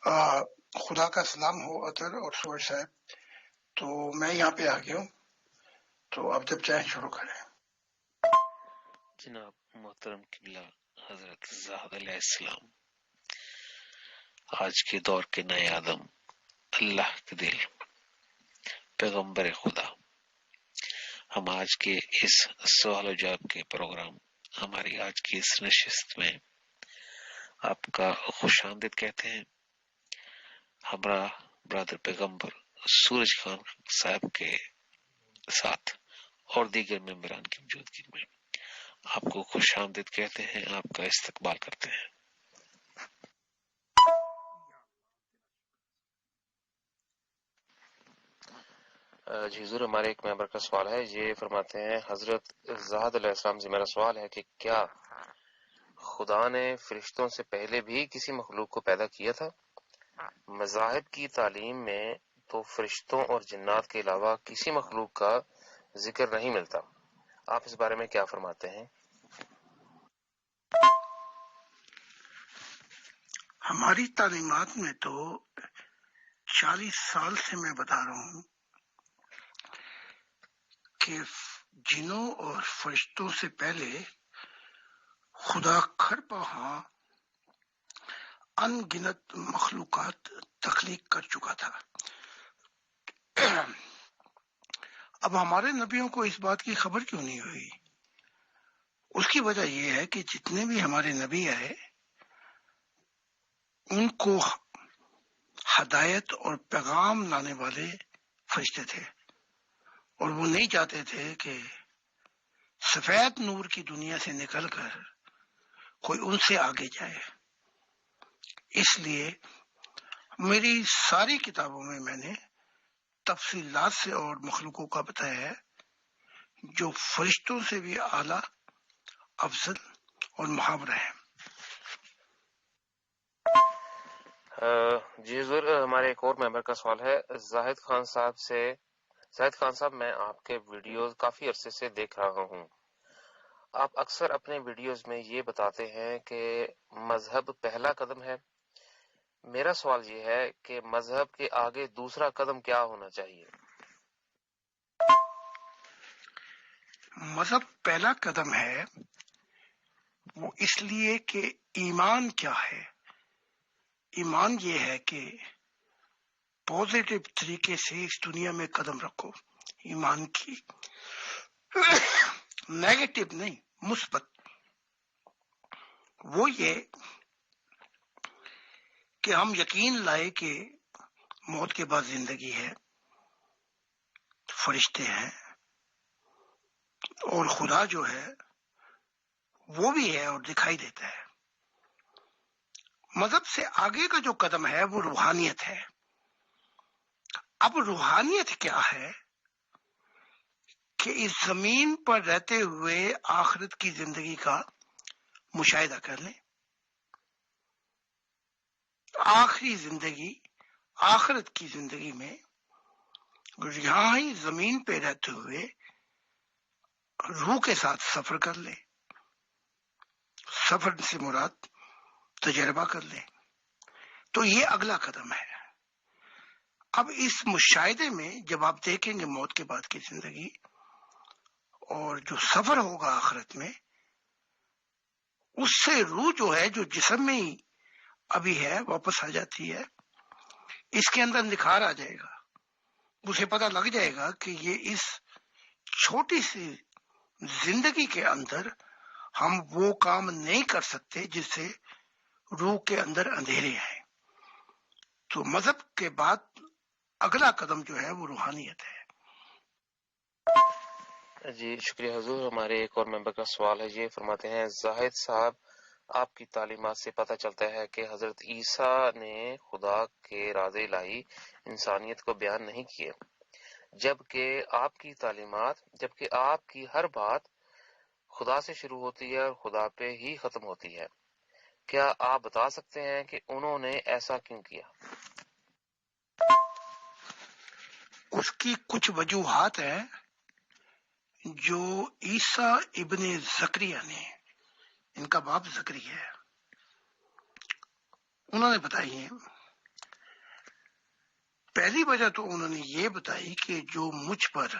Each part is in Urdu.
خدا کا سلام ہو اطہر اور سورج صاحب. تو میں یہاں پہ آ گیا ہوں، تو اب جب چاہیں شروع کریں. جناب محترم قبلہ حضرت زاہد علیہ السلام، آج کے دور کے نئے آدم، اللہ کے دل، پیغمبر خدا، ہم آج کے اس سوال و جواب کے پروگرام، ہماری آج کی اس نشست میں آپ کا خوش آمدید کہتے ہیں. ہمارا برادر پیغمبر سورج خان صاحب کے ساتھ اور دیگر ممبران کی موجودگی میں آپ کو خوش آمدید کہتے ہیں، آپ کا استقبال کرتے ہیں. جی حضور، ہمارے ایک ممبر کا سوال ہے. یہ فرماتے ہیں حضرت زاہد علیہ السلام سے میرا سوال ہے کہ کیا خدا نے فرشتوں سے پہلے بھی کسی مخلوق کو پیدا کیا تھا؟ مذاہب کی تعلیم میں تو فرشتوں اور جنات کے علاوہ کسی مخلوق کا ذکر نہیں ملتا، آپ اس بارے میں کیا فرماتے ہیں؟ ہماری تعلیمات میں تو 40 سال سے میں بتا رہا ہوں کہ جنوں اور فرشتوں سے پہلے خدا کھرپاہاں ان گنت مخلوقات تخلیق کر چکا تھا. اب ہمارے نبیوں کو اس بات کی خبر کیوں نہیں ہوئی؟ اس کی وجہ یہ ہے کہ جتنے بھی ہمارے نبی آئے ان کو ہدایت اور پیغام لانے والے فرشتے تھے، اور وہ نہیں چاہتے تھے کہ سفید نور کی دنیا سے نکل کر کوئی ان سے آگے جائے. اس لیے میری ساری کتابوں میں نے تفصیلات سے اور مخلوقوں کا بتایا ہے جو فرشتوں سے بھی اعلیٰ، افضل اور محاورہ ہے. جی حضور، ہمارے ایک اور ممبر کا سوال ہے زاہد خان صاحب سے. زاہد خان صاحب، میں آپ کے ویڈیوز کافی عرصے سے دیکھ رہا ہوں. آپ اکثر اپنے ویڈیوز میں یہ بتاتے ہیں کہ مذہب پہلا قدم ہے. میرا سوال یہ ہے کہ مذہب کے آگے دوسرا قدم کیا ہونا چاہیے؟ مذہب پہلا قدم ہے، وہ اس لیے کہ ایمان کیا ہے؟ ایمان یہ ہے کہ پازیٹو طریقے سے اس دنیا میں قدم رکھو. ایمان کی نیگیٹو نہیں، مثبت. وہ یہ کہ ہم یقین لائے کہ موت کے بعد زندگی ہے، فرشتے ہیں، اور خدا جو ہے وہ بھی ہے اور دکھائی دیتا ہے. مذہب سے آگے کا جو قدم ہے وہ روحانیت ہے. اب روحانیت کیا ہے؟ کہ اس زمین پر رہتے ہوئے آخرت کی زندگی کا مشاہدہ کر لیں. آخری زندگی، آخرت کی زندگی میں یہاں ہی زمین پہ رہتے ہوئے روح کے ساتھ سفر کر لیں. سفر سے مراد تجربہ کر لیں. تو یہ اگلا قدم ہے. اب اس مشاہدے میں جب آپ دیکھیں گے موت کے بعد کی زندگی اور جو سفر ہوگا آخرت میں، اس سے روح جو ہے جو جسم میں ہی ابھی ہے واپس آ جاتی ہے. اس کے اندر نکھار آ جائے گا. اسے پتہ لگ جائے گا کہ یہ اس چھوٹی سی زندگی کے اندر ہم وہ کام نہیں کر سکتے جس سے روح کے اندر اندھیرے ہیں. تو مذہب کے بعد اگلا قدم جو ہے وہ روحانیت ہے. جی شکریہ حضور. ہمارے ایک اور ممبر کا سوال ہے. یہ فرماتے ہیں زاہد صاحب، آپ کی تعلیمات سے پتہ چلتا ہے کہ حضرت عیسیٰ نے خدا کے ارادے الہی انسانیت کو بیان نہیں کیے، جبکہ آپ کی ہر بات خدا سے شروع ہوتی ہے اور خدا پہ ہی ختم ہوتی ہے. کیا آپ بتا سکتے ہیں کہ انہوں نے ایسا کیوں کیا؟ اس کی کچھ وجوہات ہیں جو عیسیٰ ابن زکریا نے، ان کا باپ زکریا ہے، انہوں نے بتائی ہیں. پہلی وجہ تو انہوں نے یہ بتائی کہ جو مجھ پر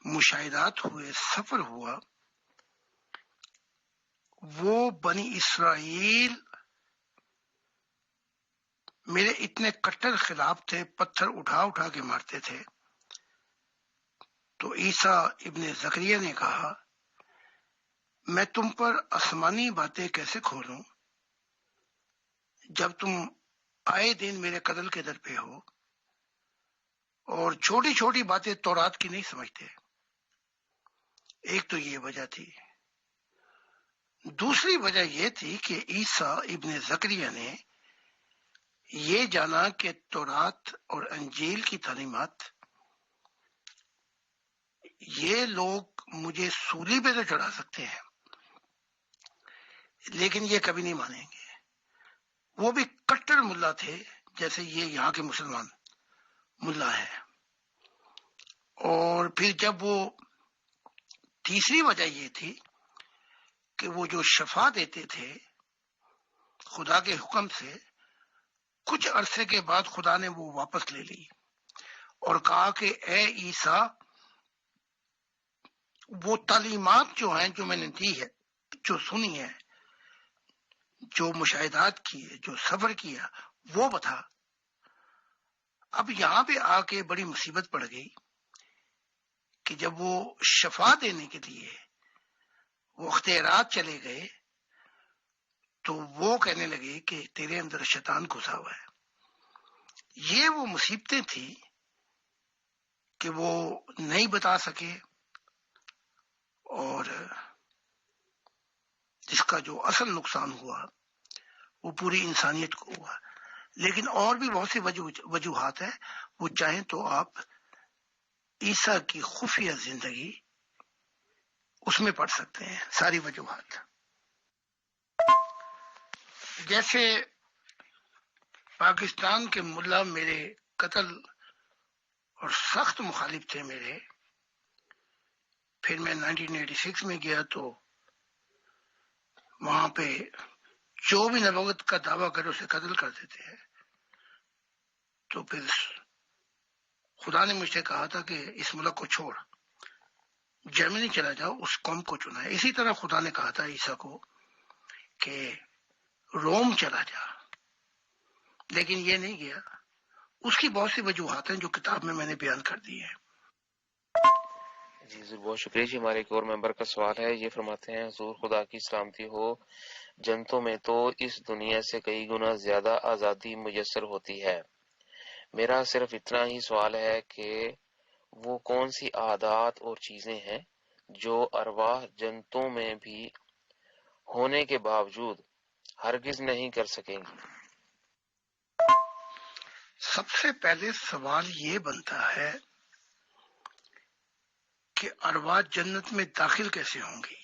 مشاہدات ہوئے، سفر ہوا، وہ بنی اسرائیل میرے اتنے کٹر خلاف تھے، پتھر اٹھا اٹھا کے مارتے تھے. تو عیسیٰ ابن زکریا نے کہا میں تم پر آسمانی باتیں کیسے کھولوں جب تم آئے دن میرے قتل کے در پہ ہو اور چھوٹی چھوٹی باتیں تورات کی نہیں سمجھتے. ایک تو یہ وجہ تھی. دوسری وجہ یہ تھی کہ عیسیٰ ابن زکریا نے یہ جانا کہ تورات اور انجیل کی تعلیمات یہ لوگ مجھے سولی پہ تو چڑھا سکتے ہیں لیکن یہ کبھی نہیں مانیں گے. وہ بھی کٹر ملا تھے جیسے یہ یہاں کے مسلمان ملا ہے. اور پھر جب وہ تیسری وجہ یہ تھی کہ وہ جو شفا دیتے تھے خدا کے حکم سے، کچھ عرصے کے بعد خدا نے وہ واپس لے لی اور کہا کہ اے عیسیٰ، وہ تعلیمات جو ہیں جو میں نے دی ہے، جو سنی ہے، جو مشاہدات کیے، جو سفر کیا، وہ بتا. اب یہاں پہ آ کے بڑی مصیبت پڑ گئی کہ جب وہ شفا دینے کے لیے وہ اختیارات چلے گئے تو وہ کہنے لگے کہ تیرے اندر شیطان گھسا ہوا ہے. یہ وہ مصیبتیں تھی کہ وہ نہیں بتا سکے اور جس کا جو اصل نقصان ہوا وہ پوری انسانیت کو ہوا. لیکن اور بھی بہت سی وجوہات ہیں، وہ چاہیں تو آپ عیسیٰ کی خفیہ زندگی اس میں پڑھ سکتے ہیں ساری وجوہات. جیسے پاکستان کے ملا میرے قتل اور سخت مخالف تھے میرے. پھر میں 1986 میں گیا تو وہاں پہ جو بھی نبوت کا دعویٰ کرے اسے قتل کر دیتے ہیں. تو پھر خدا نے مجھ سے کہا تھا کہ اس ملک کو چھوڑ، جرمنی چلا جاؤ، اس قوم کو چنا ہے. اسی طرح خدا نے کہا تھا عیسیٰ کو کہ روم چلا جا، لیکن یہ نہیں گیا. اس کی بہت سی وجوہات ہیں جو کتاب میں نے بیان کر دی ہیں. جی بہت شکریہ جی. ہمارے ایک اور ممبر کا سوال ہے، یہ فرماتے ہیں حضور خدا کی سلامتی ہو، جنتوں میں تو اس دنیا سے کئی گنا زیادہ آزادی میسر ہوتی ہے. میرا صرف اتنا ہی سوال ہے کہ وہ کون سی عادات اور چیزیں ہیں جو ارواح جنتوں میں بھی ہونے کے باوجود ہرگز نہیں کر سکیں گی؟ سب سے پہلے سوال یہ بنتا ہے کہ ارواح جنت میں داخل کیسے ہوں گی.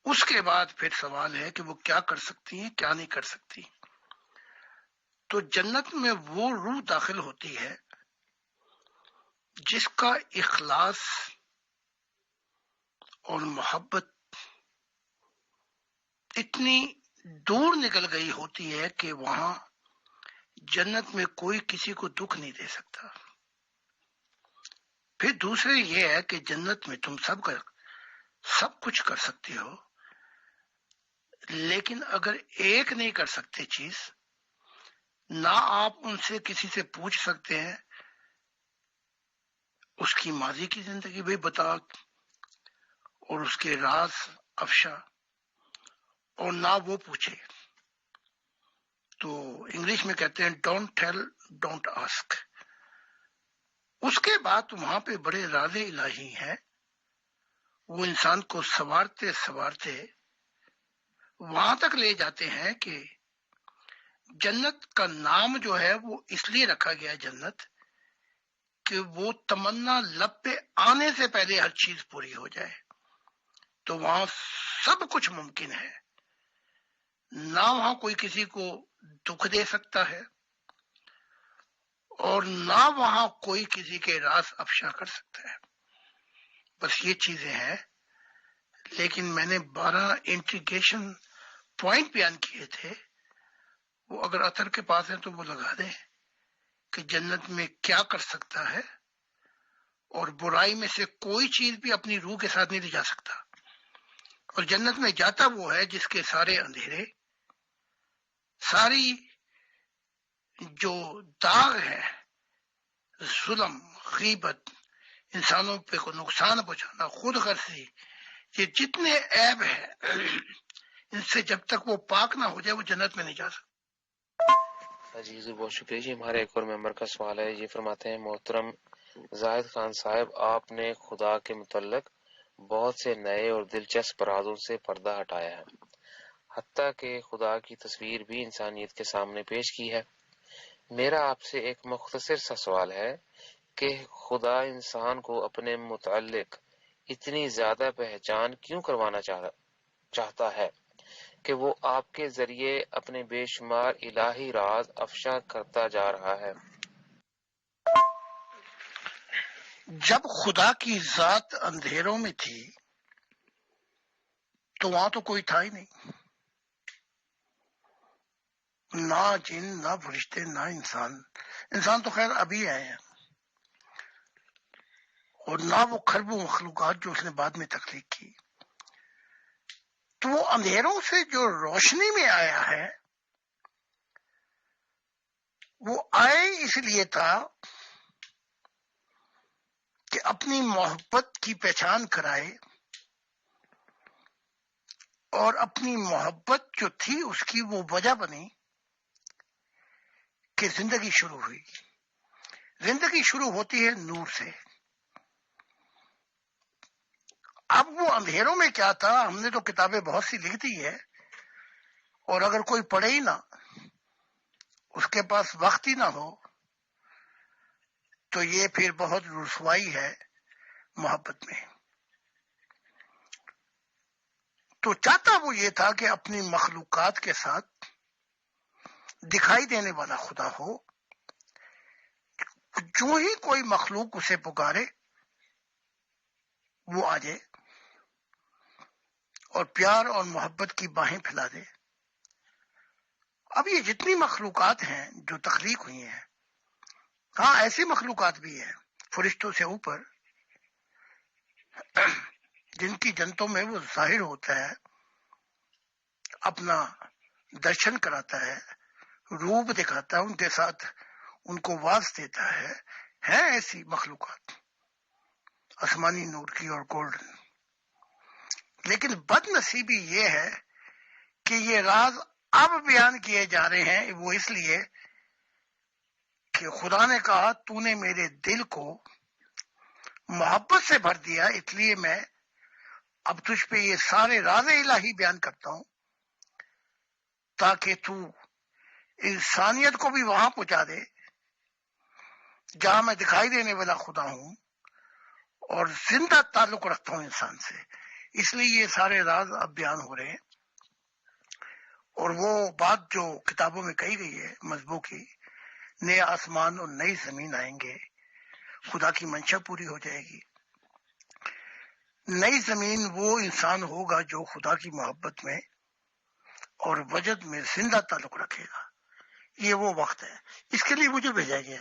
اس کے بعد پھر سوال ہے کہ وہ کیا کر سکتی ہیں، کیا نہیں کر سکتی. تو جنت میں وہ روح داخل ہوتی ہے جس کا اخلاص اور محبت اتنی دور نکل گئی ہوتی ہے کہ وہاں جنت میں کوئی کسی کو دکھ نہیں دے سکتا. پھر دوسرے یہ ہے کہ جنت میں تم سب کچھ کر سکتے ہو، لیکن اگر ایک نہیں کر سکتے چیز، نہ آپ ان سے کسی سے پوچھ سکتے ہیں اس کی ماضی کی زندگی بھی بتا اور اس کے راز افشا، اور نہ وہ پوچھے. تو انگلش میں کہتے ہیں ڈونٹ ٹیل ڈونٹ آسک. اس کے بعد وہاں پہ بڑے راز الہی ہیں، وہ انسان کو سنوارتے سنوارتے وہاں تک لے جاتے ہیں کہ جنت کا نام جو ہے وہ اس لیے رکھا گیا جنت کہ وہ تمنا لب پہ آنے سے پہلے ہر چیز پوری ہو جائے. تو وہاں سب کچھ ممکن ہے، نہ وہاں کوئی کسی کو دکھ دے سکتا ہے اور نہ وہاں کوئی کسی کے راز افشا کر سکتا ہے. بس یہ چیزیں ہیں. لیکن میں نے 12 انٹیگریشن پوائنٹ بیان کیے تھے، وہ اگر عطر کے پاس ہے تو وہ لگا دے کہ جنت میں کیا کر سکتا ہے، اور برائی میں سے کوئی چیز بھی اپنی روح کے ساتھ نہیں لے جا سکتا. اور جنت میں جاتا وہ ہے جس کے سارے اندھیرے، ساری جو داغ ہے، ظلم، غیبت، انسانوں پہ کو نقصان پہنچانا، خود غرضی، یہ جتنے عیب ہیں ان سے جب تک وہ پاک نہ ہو جائے وہ جنت میں نہیں جا سکتا. جی حضور بہت شکریہ جی. ہمارے ایک اور ممبر کا سوال ہے، یہ فرماتے ہیں محترم زاہد خان صاحب، آپ نے خدا کے متعلق بہت سے نئے اور دلچسپ رازوں سے پردہ ہٹایا ہے، حتیٰ کہ خدا کی تصویر بھی انسانیت کے سامنے پیش کی ہے. میرا آپ سے ایک مختصر سا سوال ہے کہ خدا انسان کو اپنے متعلق اتنی زیادہ پہچان کیوں کروانا چاہتا ہے کہ وہ آپ کے ذریعے اپنے بے شمار الہی راز افشا کرتا جا رہا ہے؟ جب خدا کی ذات اندھیروں میں تھی تو وہاں تو کوئی تھا ہی نہیں، نہ جن، نہ فرشتے، نہ انسان. انسان تو خیر ابھی آئے ہیں، اور نہ وہ کھربوں مخلوقات جو اس نے بعد میں تخلیق کی. تو وہ اندھیروں سے جو روشنی میں آیا ہے وہ آئے اس لیے تھا کہ اپنی محبت کی پہچان کرائے، اور اپنی محبت جو تھی اس کی وہ وجہ بنی کہ زندگی شروع ہوئی. زندگی شروع ہوتی ہے نور سے. اب وہ اندھیروں میں کیا تھا، ہم نے تو کتابیں بہت سی لکھ دی ہے، اور اگر کوئی پڑھے ہی نہ، اس کے پاس وقت ہی نہ ہو، تو یہ پھر بہت رسوائی ہے محبت میں. تو چاہتا وہ یہ تھا کہ اپنی مخلوقات کے ساتھ دکھائی دینے والا خدا ہو، جو ہی کوئی مخلوق اسے پکارے وہ آ جائے اور پیار اور محبت کی باہیں پھیلا دے. اب یہ جتنی مخلوقات ہیں جو تخلیق ہوئی ہیں، ہاں ایسی مخلوقات بھی ہیں فرشتوں سے اوپر جن کی جنتوں میں وہ ظاہر ہوتا ہے، اپنا درشن کراتا ہے، روپ دکھاتا ہے، ان کے ساتھ ان کو واس دیتا ہے. ہیں ایسی مخلوقات آسمانی نور کی اور گولڈن. لیکن بد نصیبی یہ ہے کہ یہ راز اب بیان کیے جا رہے ہیں، وہ اس لیے کہ خدا نے کہا تو نے میرے دل کو محبت سے بھر دیا، اس لیے میں اب تجھ پہ یہ سارے راز الہی بیان کرتا ہوں تاکہ تو انسانیت کو بھی وہاں پہنچا دے جہاں میں دکھائی دینے والا خدا ہوں اور زندہ تعلق رکھتا ہوں انسان سے. اس لیے یہ سارے راز اب بیان ہو رہے ہیں. اور وہ بات جو کتابوں میں کہی گئی ہے مذہبوں کی، نئے آسمان اور نئی زمین آئیں گے، خدا کی منشا پوری ہو جائے گی. نئی زمین وہ انسان ہوگا جو خدا کی محبت میں اور وجد میں زندہ تعلق رکھے گا. یہ وہ وقت ہے، اس کے لیے مجھے بھیجا گیا.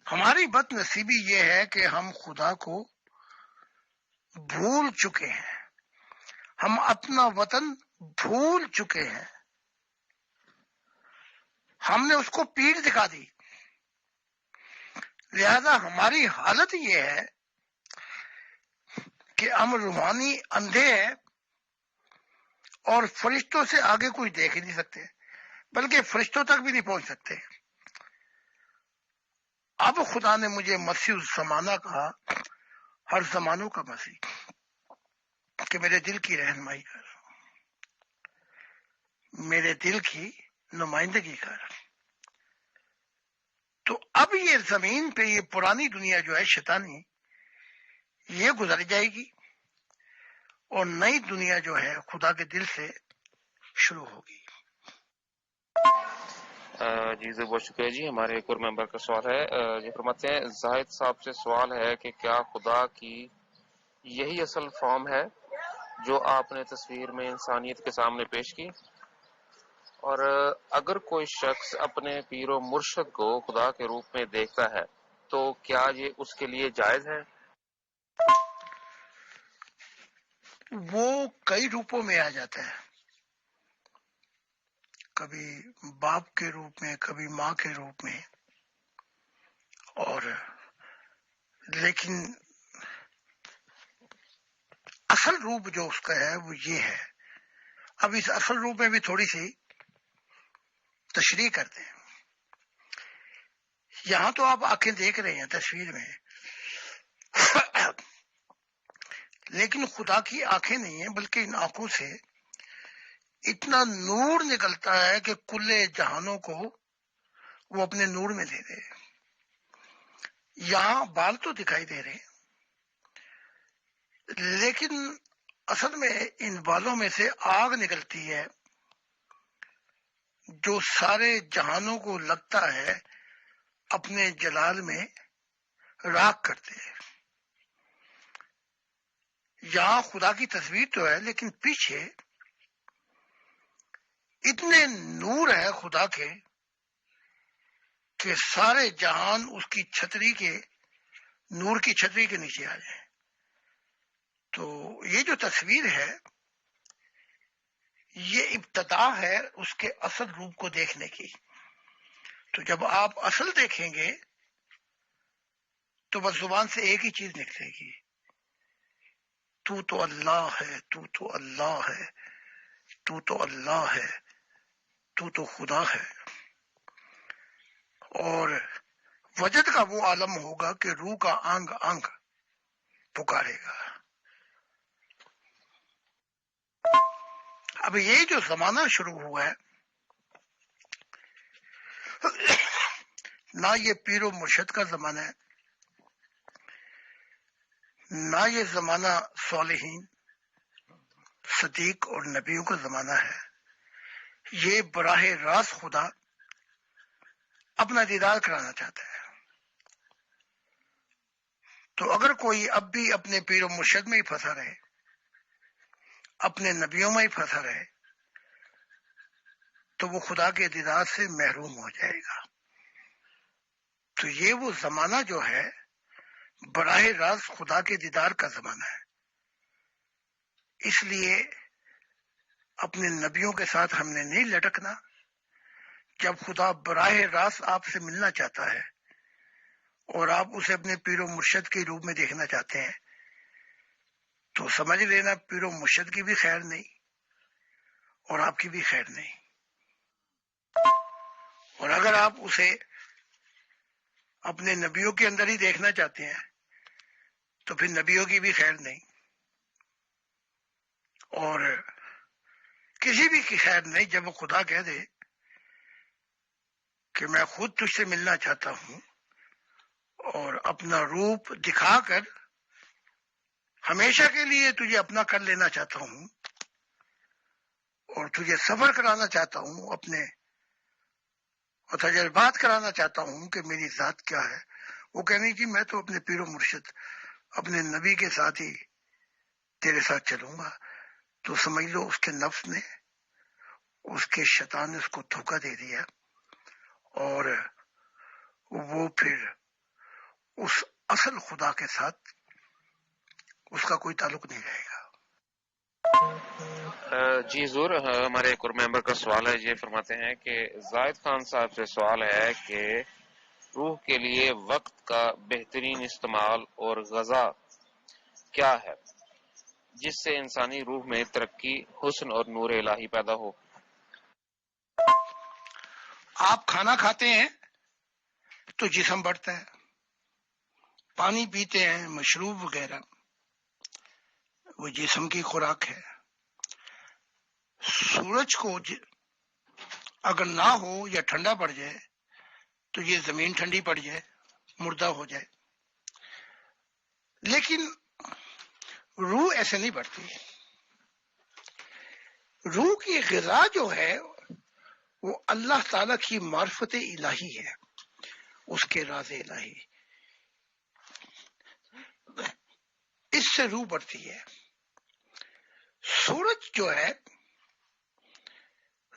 ہماری بد نصیبی یہ ہے کہ ہم خدا کو بھول چکے ہیں، ہم اپنا وطن بھول چکے ہیں، ہم نے اس کو پیٹھ دکھا دی. لہذا ہماری حالت یہ ہے کہ ہم روحانی اندھے ہیں اور فرشتوں سے آگے کوئی دیکھ ہی نہیں سکتے، بلکہ فرشتوں تک بھی نہیں پہنچ سکتے. اب خدا نے مجھے مسیح الزمانہ کہا، ہر زمانوں کا مسیح، کہ میرے دل کی رہنمائی کر، میرے دل کی نمائندگی کر. تو اب یہ زمین پہ یہ پرانی دنیا جو ہے شیطانی، یہ گزر جائے گی اور نئی دنیا جو ہے خدا کے دل سے شروع ہوگی. جی بہت شکریہ جی. ہمارے ایک اور ممبر کا سوال ہے، یہ فرماتے ہیں زاہد صاحب سے سوال ہے کہ کیا خدا کی یہی اصل فارم ہے جو آپ نے تصویر میں انسانیت کے سامنے پیش کی؟ اور اگر کوئی شخص اپنے پیر و مرشد کو خدا کے روپ میں دیکھتا ہے تو کیا یہ اس کے لیے جائز ہے؟ وہ کئی روپوں میں آ جاتا ہے، کبھی باپ کے روپ میں، کبھی ماں کے روپ میں، اور لیکن اصل روپ جو اس کا ہے وہ یہ ہے۔ اب اس اصل روپ میں بھی تھوڑی سی تشریح کرتے ہیں۔ یہاں تو آپ آنکھیں دیکھ رہے ہیں تصویر میں، لیکن خدا کی آنکھیں نہیں ہیں، بلکہ ان آنکھوں سے اتنا نور نکلتا ہے کہ کل جہانوں کو وہ اپنے نور میں لے لے۔ یہاں بال تو دکھائی دے رہے ہیں، لیکن اصل میں ان بالوں میں سے آگ نکلتی ہے جو سارے جہانوں کو لگتا ہے اپنے جلال میں راکھ کرتے ہیں۔ یہاں خدا کی تصویر تو ہے، لیکن پیچھے اتنے نور ہے خدا کے کہ سارے جہان اس کی چھتری کے، نور کی چھتری کے نیچے آ جائیں۔ تو یہ جو تصویر ہے یہ ابتدا ہے اس کے اصل روپ کو دیکھنے کی۔ تو جب آپ اصل دیکھیں گے تو بس زبان سے ایک ہی چیز نکلے گی، تو اللہ ہے، تو اللہ ہے، تو اللہ ہے، تو خدا ہے۔ اور وجد کا وہ عالم ہوگا کہ روح کا انگ انگ پکارے گا۔ اب یہ جو زمانہ شروع ہوا ہے، نہ یہ پیر و مرشد کا زمانہ ہے، نہ یہ زمانہ صالحین، صدیق اور نبیوں کا زمانہ ہے۔ یہ براہ راست خدا اپنا دیدار کرانا چاہتا ہے۔ تو اگر کوئی اب بھی اپنے پیر و مرشد میں ہی پھنسا رہے، اپنے نبیوں میں ہی پھنسا رہے، تو وہ خدا کے دیدار سے محروم ہو جائے گا۔ تو یہ وہ زمانہ جو ہے براہ راست خدا کے دیدار کا زمانہ ہے۔ اس لیے اپنے نبیوں کے ساتھ ہم نے نہیں لٹکنا۔ جب خدا براہ راست آپ سے ملنا چاہتا ہے اور آپ اسے اپنے پیر و مرشد کے روپ میں دیکھنا چاہتے ہیں تو سمجھ لینا پیر و مرشد کی بھی خیر نہیں اور آپ کی بھی خیر نہیں۔ اور اگر آپ اسے اپنے نبیوں کے اندر ہی دیکھنا چاہتے ہیں تو پھر نبیوں کی بھی خیر نہیں اور کسی بھی کی خیر نہیں۔ جب وہ خدا کہہ دے کہ میں خود تجھ سے ملنا چاہتا ہوں اور اپنا روپ دکھا کر ہمیشہ کے لیے تجھے اپنا کر لینا چاہتا ہوں اور تجھے سفر کرانا چاہتا ہوں اپنے، اور تجربات کرانا چاہتا ہوں کہ میری ذات کیا ہے، وہ کہنے کی میں تو اپنے پیر و مرشد اپنے نبی کے ساتھ ہی تیرے ساتھ چلوں گا، تو سمجھ لو اس کے نفس نے، اس کے شیطان نے اس کو دھوکہ دے دیا اور وہ پھر اس اصل خدا کے ساتھ اس کا کوئی تعلق نہیں رہے گا۔ جی حضور، ہمارے ایک اور ممبر کا سوال ہے، یہ فرماتے ہیں کہ زاہد خان صاحب سے سوال ہے کہ روح کے لیے وقت کا بہترین استعمال اور غذا کیا ہے جس سے انسانی روح میں ترقی، حسن اور نور الہی پیدا ہو؟ آپ کھانا کھاتے ہیں تو جسم بڑھتا ہے، پانی پیتے ہیں، مشروب وغیرہ، وہ جسم کی خوراک ہے۔ سورج کو اگر نہ ہو یا ٹھنڈا پڑ جائے تو یہ زمین ٹھنڈی پڑ جائے، مردہ ہو جائے، لیکن روح ایسے نہیں بڑھتی۔ روح کی غذا جو ہے وہ اللہ تعالی کی معرفت الہی ہے، اس کے راز الہی، اس سے روح بڑھتی ہے۔ سورج جو ہے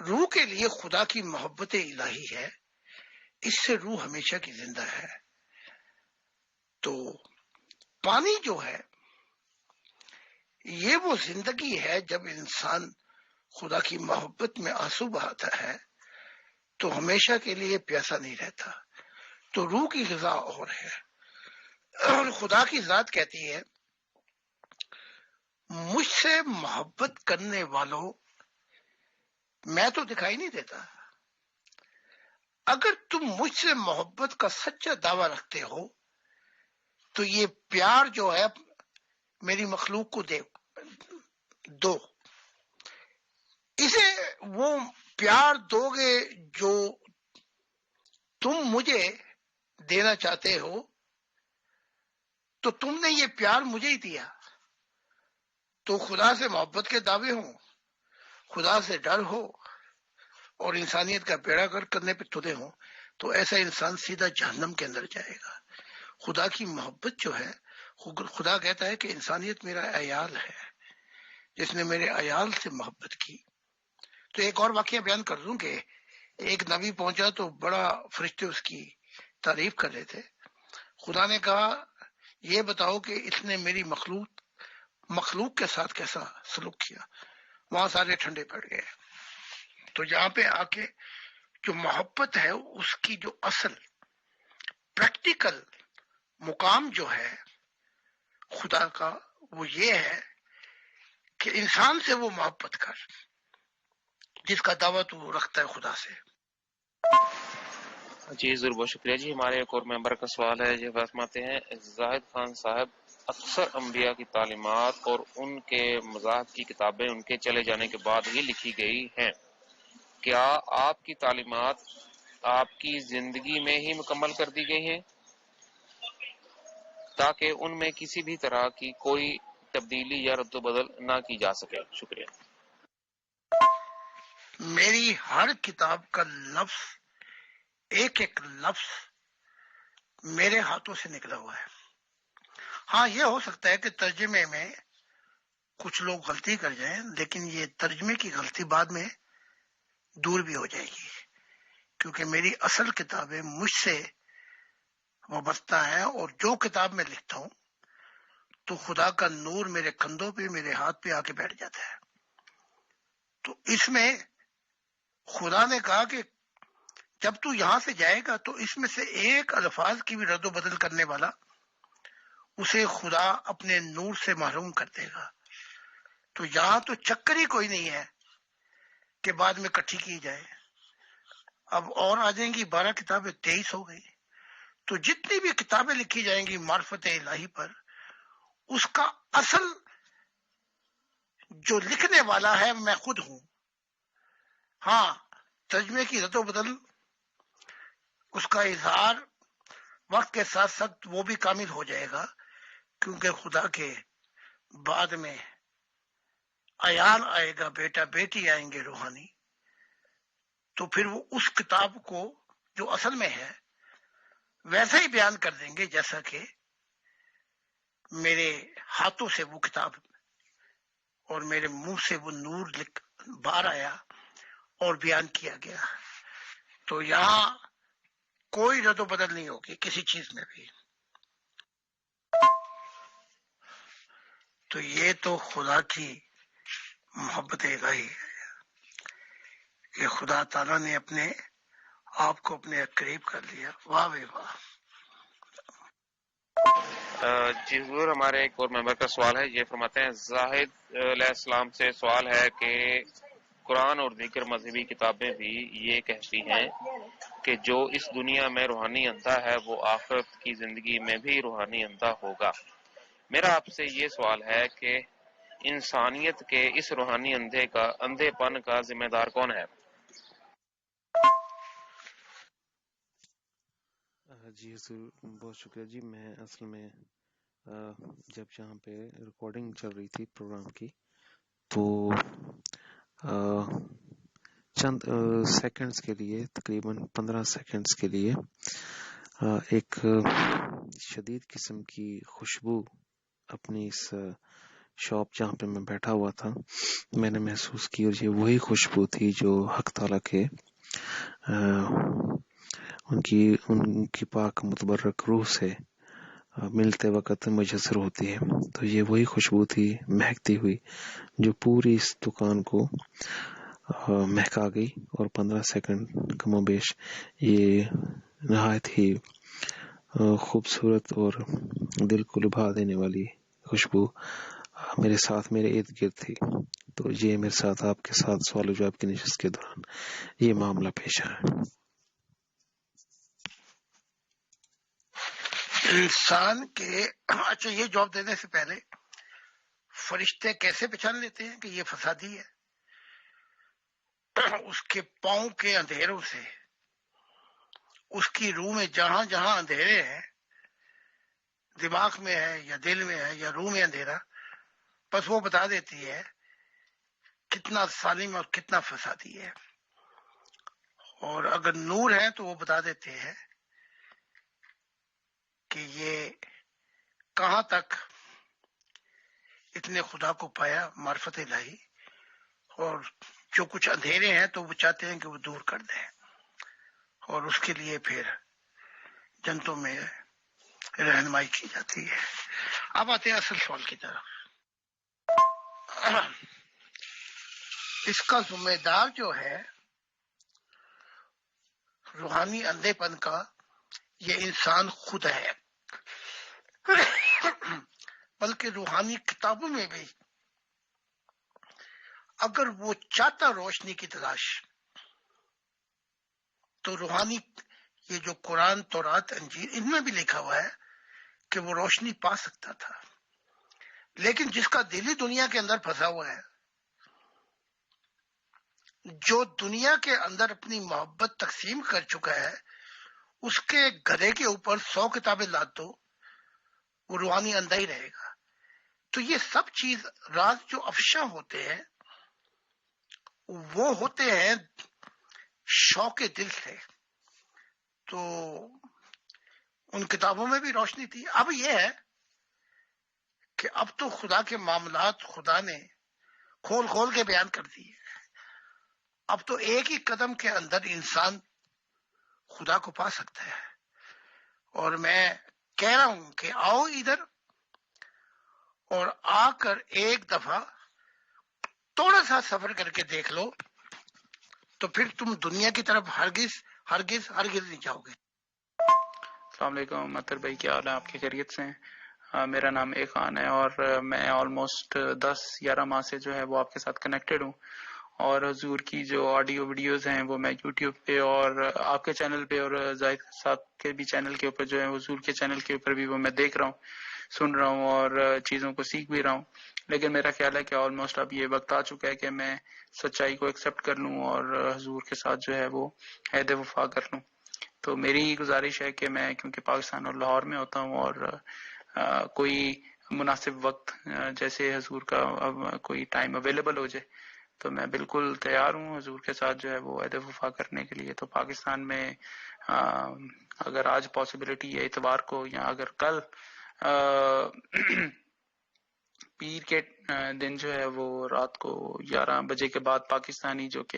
روح کے لیے خدا کی محبت الہی ہے، اس سے روح ہمیشہ کی زندہ ہے۔ تو پانی جو ہے یہ وہ زندگی ہے، جب انسان خدا کی محبت میں آنسو بہاتا ہے تو ہمیشہ کے لیے پیاسا نہیں رہتا۔ تو روح کی غذا اور ہے، اور خدا کی ذات کہتی ہے مجھ سے محبت کرنے والوں میں تو دکھائی نہیں دیتا۔ اگر تم مجھ سے محبت کا سچا دعویٰ رکھتے ہو تو یہ پیار جو ہے میری مخلوق کو دو، اسے وہ پیار دو گے جو تم مجھے دینا چاہتے ہو، تو تم نے یہ پیار مجھے ہی دیا۔ تو خدا سے محبت کے دعوے ہوں، خدا سے ڈر ہو اور انسانیت کا بیڑا گرک کرنے پہ تلے ہوں، تو ایسا انسان سیدھا جہنم کے اندر جائے گا۔ خدا کی محبت جو ہے، خدا کہتا ہے کہ انسانیت میرا عیال ہے، جس نے میرے عیال سے محبت کی۔ تو ایک اور واقعہ بیان کر دوں کہ ایک نبی پہنچا تو بڑا فرشتے اس کی تعریف کر رہے تھے۔ خدا نے کہا یہ بتاؤ کہ اس نے میری مخلوق کے ساتھ کیسا سلوک کیا۔ وہاں سارے ٹھنڈے پڑ گئے۔ تو یہاں پہ آ کے جو محبت ہے اس کی جو اصل پریکٹیکل مقام جو ہے خدا کا، وہ یہ ہے کہ انسان سے وہ محبت کر جس کا دعویٰ تو رکھتا ہے خدا سے۔ جی ضرور، بہت شکریہ جی۔ ہمارے ایک اور ممبر کا سوال ہے، یہ فرماتے ہیں زاہد خان صاحب، اکثر انبیاء کی تعلیمات اور ان کے مذاہب کی کتابیں ان کے چلے جانے کے بعد ہی لکھی گئی ہیں، کیا آپ کی تعلیمات آپ کی زندگی میں ہی مکمل کر دی گئی ہیں تاکہ ان میں کسی بھی طرح کی کوئی تبدیلی یا رد و بدل نہ کی جا سکے؟ شکریہ۔ میری ہر کتاب کا لفظ، ایک ایک لفظ میرے ہاتھوں سے نکلا ہوا ہے۔ ہاں یہ ہو سکتا ہے کہ ترجمے میں کچھ لوگ غلطی کر جائیں، لیکن یہ ترجمے کی غلطی بعد میں دور بھی ہو جائے گی، کیونکہ میری اصل کتابیں مجھ سے وابستہ ہیں، اور جو کتاب میں لکھتا ہوں تو خدا کا نور میرے کندھوں پہ، میرے ہاتھ پہ آ کے بیٹھ جاتا ہے۔ تو اس میں خدا نے کہا کہ جب تو یہاں سے جائے گا تو اس میں سے ایک الفاظ کی بھی رد و بدل کرنے والا، اسے خدا اپنے نور سے محروم کر دے گا۔ تو یہاں تو چکر ہی کوئی نہیں ہے کہ بعد میں کٹھی کی جائے۔ اب اور آ جائیں گی 12 کتابیں، 23 ہو گئی۔ تو جتنی بھی کتابیں لکھی جائیں گی معرفت الہی پر، اس کا اصل جو لکھنے والا ہے میں خود ہوں۔ ہاں ترجمے کی رد و بدل، اس کا اظہار وقت کے ساتھ ساتھ وہ بھی کامل ہو جائے گا، کیونکہ خدا کے بعد میں عیال آئے گا، بیٹا بیٹی آئیں گے روحانی، تو پھر وہ اس کتاب کو جو اصل میں ہے ویسا ہی بیان کر دیں گے جیسا کہ میرے ہاتھوں سے وہ کتاب اور میرے منہ سے وہ نور باہر آیا اور بیان کیا گیا۔ تو یہاں کوئی رد و بدل نہیں ہوگی کسی چیز میں بھی۔ تو یہ تو خدا کی محبت الہی ہے کہ خدا تعالیٰ نے اپنے آپ کو اپنے قریب کر لیا۔ واہ بے واہ۔ جی حضور، ہمارے ایک اور ممبر کا سوال ہے، یہ فرماتے ہیں زاہد علیہ السلام سے سوال ہے کہ قرآن اور دیگر مذہبی کتابیں بھی یہ کہتی ہیں کہ جو اس دنیا میں روحانی اندھا ہے وہ آخرت کی زندگی میں بھی روحانی اندھا ہوگا۔ میرا آپ سے یہ سوال ہے کہ انسانیت کے اس روحانی اندھے پن کا ذمہ دار کون ہے؟ جی حضور، بہت شکریہ جی۔ میں اصل میں جب یہاں پہ ریکارڈنگ چل رہی تھی پروگرام کی تو چند سیکنڈز کے لیے، تقریباً 15 سیکنڈز کے لیے ایک شدید قسم کی خوشبو اپنی اس شاپ جہاں پہ میں بیٹھا ہوا تھا میں نے محسوس کی، اور یہ وہی خوشبو تھی جو حق تعالیٰ کے ان کی پاک متبرک روح سے ملتے وقت مجسر ہوتی ہے. تو یہ وہی خوشبو تھی مہکتی ہوئی جو پوری اس دکان کو مہکا گئی، اور 15 سیکنڈ کم و بیش یہ نہایت ہی خوبصورت اور دل کو لبھا دینے والی خوشبو میرے ساتھ میرے ارد گرد تھی. تو یہ میرے ساتھ آپ کے ساتھ سوال و جواب کی نشست کے دوران یہ معاملہ پیش آیا. انسان کے اچھا، یہ جواب دینے سے پہلے فرشتے کیسے پہچان لیتے ہیں کہ یہ فسادی ہے؟ اس کے پاؤں کے اندھیروں سے، اس کی روح میں جہاں جہاں اندھیرے ہیں، دماغ میں ہے یا دل میں ہے یا روح میں اندھیرا، بس وہ بتا دیتی ہے کتنا سالم اور کتنا فسادی ہے. اور اگر نور ہے تو وہ بتا دیتے ہیں کہ یہ کہاں تک اتنے خدا کو پایا، معرفت الہی، اور جو کچھ اندھیرے ہیں تو وہ چاہتے ہیں کہ وہ دور کر دیں، اور اس کے لیے پھر جنتوں میں رہنمائی کی جاتی ہے. اب آتے ہیں اصل سوال کی طرف. اس کا ذمہ دار جو ہے روحانی اندھے پن کا، یہ انسان خود ہے. بلکہ روحانی کتابوں میں بھی اگر وہ چاہتا روشنی کی تلاش، تو روحانی یہ جو قرآن، تورات، انجیل، ان میں بھی لکھا ہوا ہے کہ وہ روشنی پا سکتا تھا. لیکن جس کا دل ہی دنیا کے اندر پھنسا ہوا ہے، جو دنیا کے اندر اپنی محبت تقسیم کر چکا ہے، اس کے گدھے کے اوپر 100 کتابیں لاد دو، وہ روحانی اندھا ہی رہے گا. تو یہ سب چیز راز جو افشاں ہوتے ہیں وہ ہوتے ہیں شوق دل سے. تو ان کتابوں میں بھی روشنی تھی. اب یہ ہے کہ اب تو خدا کے معاملات خدا نے کھول کھول کے بیان کر دیے. اب تو ایک ہی قدم کے اندر انسان خدا کو پا سکتا ہے. اور میں کہہ رہا ہوں کہ آؤ ادھر، اور آ کر ایک دفعہ تھوڑا سا سفر کر کے دیکھ لو، تو پھر تم دنیا کی طرف ہرگز ہرگز ہرگز نہیں جاؤ گے. السلام علیکم مطر بھائی، کیا حال ہے؟ آپ کی خیریت سے؟ میرا نام اے خان ہے، اور میں آلموسٹ 10-11 ماہ سے جو ہے وہ آپ کے ساتھ کنیکٹڈ ہوں، اور حضور کی جو آڈیو ویڈیوز ہیں وہ میں یوٹیوب پہ اور آپ کے چینل پہ اور زاہد صاحب کے بھی چینل کے اوپر جو ہے حضور کے چینل کے اوپر بھی وہ میں دیکھ رہا ہوں، سن رہا ہوں، اور چیزوں کو سیکھ بھی رہا ہوں. لیکن میرا خیال ہے کہ آلموسٹ اب یہ وقت آ چکا ہے کہ میں سچائی کو ایکسیپٹ کر لوں اور حضور کے ساتھ جو ہے وہ عہد وفا کر لوں. تو میری گزارش ہے کہ میں، کیونکہ پاکستان اور لاہور میں ہوتا ہوں، اور کوئی مناسب وقت جیسے حضور کا کوئی ٹائم اویلیبل ہو جائے تو میں بالکل تیار ہوں حضور کے ساتھ جو ہے وہ عہد وفا کرنے کے لیے. تو پاکستان میں اگر آج پاسبلٹی ہے اتوار کو، یا اگر کل پیر کے دن جو ہے وہ رات کو 11 بجے کے بعد پاکستانی، جو کہ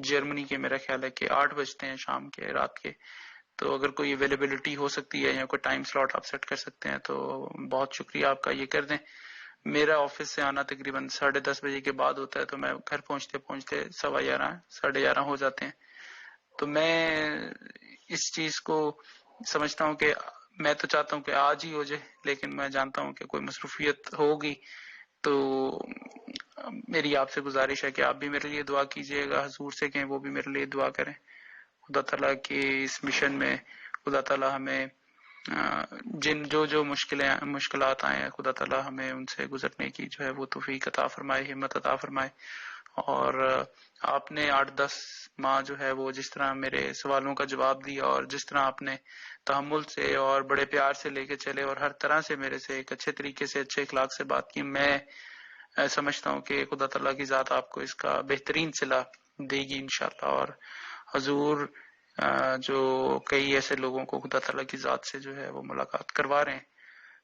جرمنی کے میرا خیال ہے کہ 8 بجتے ہیں شام کے، رات کے، تو اگر کوئی اویلیبلٹی ہو سکتی ہے یا کوئی ٹائم سلاٹ آپ سیٹ کر سکتے ہیں تو بہت شکریہ آپ کا، یہ کر دیں. میرا آفس سے آنا تقریباً 10:30 بجے کے بعد ہوتا ہے، تو میں گھر پہنچتے 11:15 11:30 ہو جاتے ہیں. تو میں اس چیز کو سمجھتا ہوں کہ میں تو چاہتا ہوں کہ آج ہی ہو جائے، لیکن میں جانتا ہوں کہ کوئی مصروفیت ہوگی. تو میری آپ سے گزارش ہے کہ آپ بھی میرے لیے دعا کیجیے گا، حضور سے کہیں وہ بھی میرے لیے دعا کریں. خدا تعالیٰ کے اس مشن میں خدا تعالیٰ ہمیں جو مشکلات آئے، خدا تعالیٰ ہمیں ان سے گزرنے کی جو ہے وہ توفیق عطا فرمائے، ہمت عطا فرمائے. اور آپ نے 8-10 ماہ جو ہے وہ جس طرح میرے سوالوں کا جواب دیا، اور جس طرح آپ نے تحمل سے اور بڑے پیار سے لے کے چلے، اور ہر طرح سے میرے سے ایک اچھے طریقے سے، اچھے اخلاق سے بات کی، میں سمجھتا ہوں کہ خدا تعالیٰ کی ذات آپ کو اس کا بہترین صلہ دے گی انشاءاللہ. اور حضور جو کئی ایسے لوگوں کو خدا تعالیٰ کی ذات سے جو ہے وہ ملاقات کروا رہے ہیں،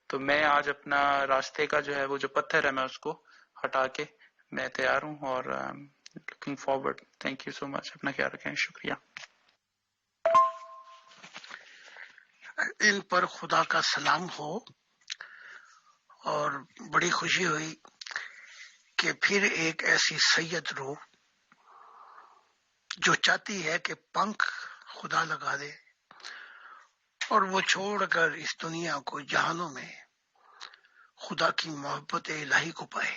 تو میں آج اپنا راستے کا جو ہے وہ جو پتھر ہے میں اس کو ہٹا کے میں تیار ہوں اور looking forward. Thank you so much. اپنا خیال رکھیں. شکریہ. ان پر خدا کا سلام ہو اور بڑی خوشی ہوئی کہ پھر ایک ایسی سید روح جو چاہتی ہے کہ پنکھ خدا لگا دے اور وہ چھوڑ کر اس دنیا کو جہانوں میں خدا کی محبت الہی کو پائے.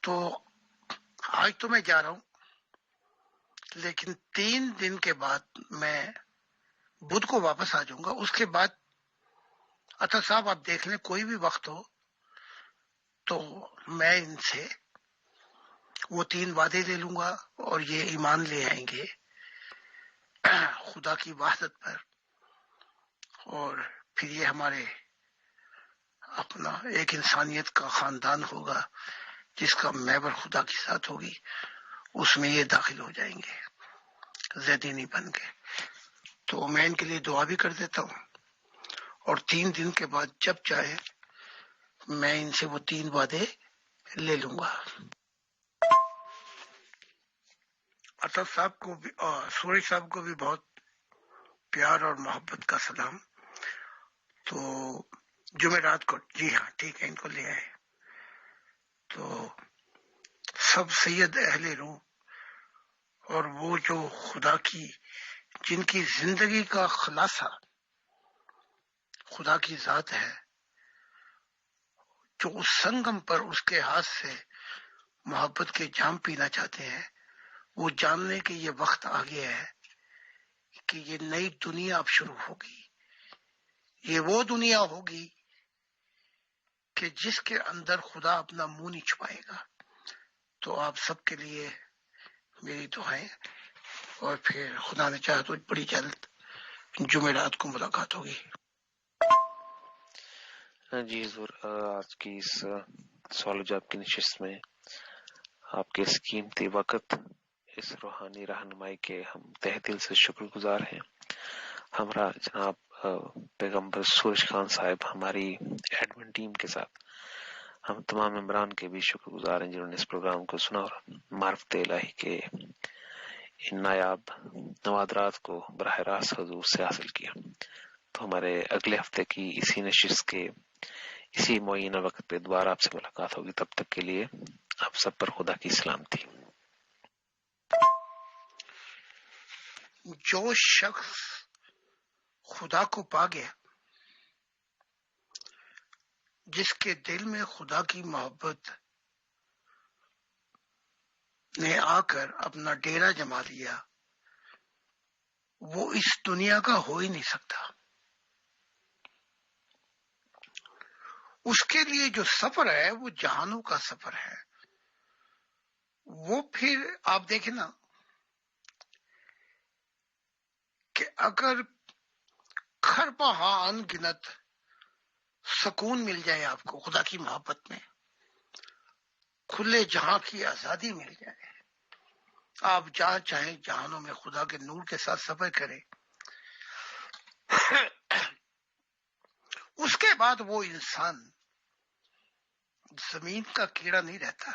تو آج تو میں جا رہا ہوں، لیکن 3 دن کے بعد میں بدھ کو واپس آ جاؤں گا. اس کے بعد عطا صاحب آپ دیکھ لیں کوئی بھی وقت ہو تو میں ان سے وہ 3 وعدے لے لوں گا اور یہ ایمان لے آئیں گے خدا کی وحدت پر، اور پھر یہ ہمارے اپنا ایک انسانیت کا خاندان ہوگا جس کا محور خدا کے ساتھ ہوگی. اس میں یہ داخل ہو جائیں گے زیدینی بن کے. تو میں ان کے لیے دعا بھی کر دیتا ہوں اور 3 دن کے بعد جب چاہے میں ان سے وہ 3 وعدے لے لوں گا. عطا صاحب کو بھی سورج صاحب کو بھی بہت پیار اور محبت کا سلام. تو جمعرات کو جی ہاں ٹھیک ہے ان کو لے آئے. تو سب سید اہل روح اور وہ جو خدا کی جن کی زندگی کا خلاصہ خدا کی ذات ہے، جو اس سنگم پر اس کے ہاتھ سے محبت کے جام پینا چاہتے ہیں، وہ جاننے کہ یہ وقت آ گیا ہے کہ یہ نئی دنیا اب شروع ہوگی. یہ وہ دنیا ہوگی کہ جس کے اندر خدا اپنا منہ نہیں چھپائے گا. تو آپ سب کے لیے میری دعائیں، اور پھر خدا نے چاہا تو بڑی جلد جمعرات کو ملاقات ہوگی. جی حضور، آج کی اس سوال و جواب کی نشست میں آپ کے اس قیمتی وقت، اس روحانی رہنمائی کے ہم تہ دل سے شکر گزار ہیں. ہمارا جناب پیغمبر سورج خان صاحب ہماری ایڈمن ٹیم کے ساتھ ہم تمام ممبران کے بھی شکر گزار ہیں جنہوں نے اس پروگرام کو سنا اور معرفت الہی کے ان نایاب نوادرات کو براہ راست حضور سے حاصل کیا. تو ہمارے اگلے ہفتے کی اسی نشست کے اسی معینہ وقت پہ دوبارہ آپ سے ملاقات ہوگی. تب تک کے لیے آپ سب پر خدا کی سلامتی. جو شخص خدا کو پا گیا، جس کے دل میں خدا کی محبت نے آ کر اپنا ڈیرا جما لیا، وہ اس دنیا کا ہو ہی نہیں سکتا. اس کے لیے جو سفر ہے وہ جہانوں کا سفر ہے. وہ پھر آپ دیکھیں نا کہ اگر کھربا ان گنت سکون مل جائے آپ کو خدا کی محبت میں، کھلے جہاں کی آزادی مل جائے، آپ جہاں چاہیں جہانوں میں خدا کے نور کے ساتھ سفر کریں، اس کے بعد وہ انسان زمین کا کیڑا نہیں رہتا.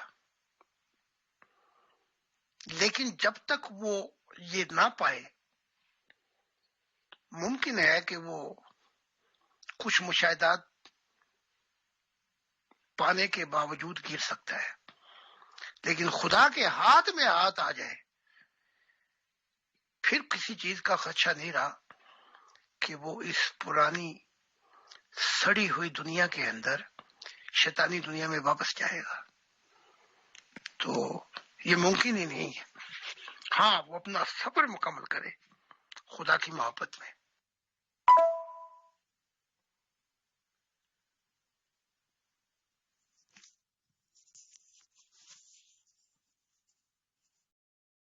لیکن جب تک وہ یہ نہ پائے، ممکن ہے کہ وہ کچھ مشاہدات پانے کے باوجود گر سکتا ہے. لیکن خدا کے ہاتھ میں ہاتھ آ جائے، پھر کسی چیز کا خدشہ نہیں رہا کہ وہ اس پرانی سڑی ہوئی دنیا کے اندر شیطانی دنیا میں واپس جائے گا. تو یہ ممکن ہی نہیں ہے. ہاں وہ اپنا سفر مکمل کرے خدا کی محبت میں.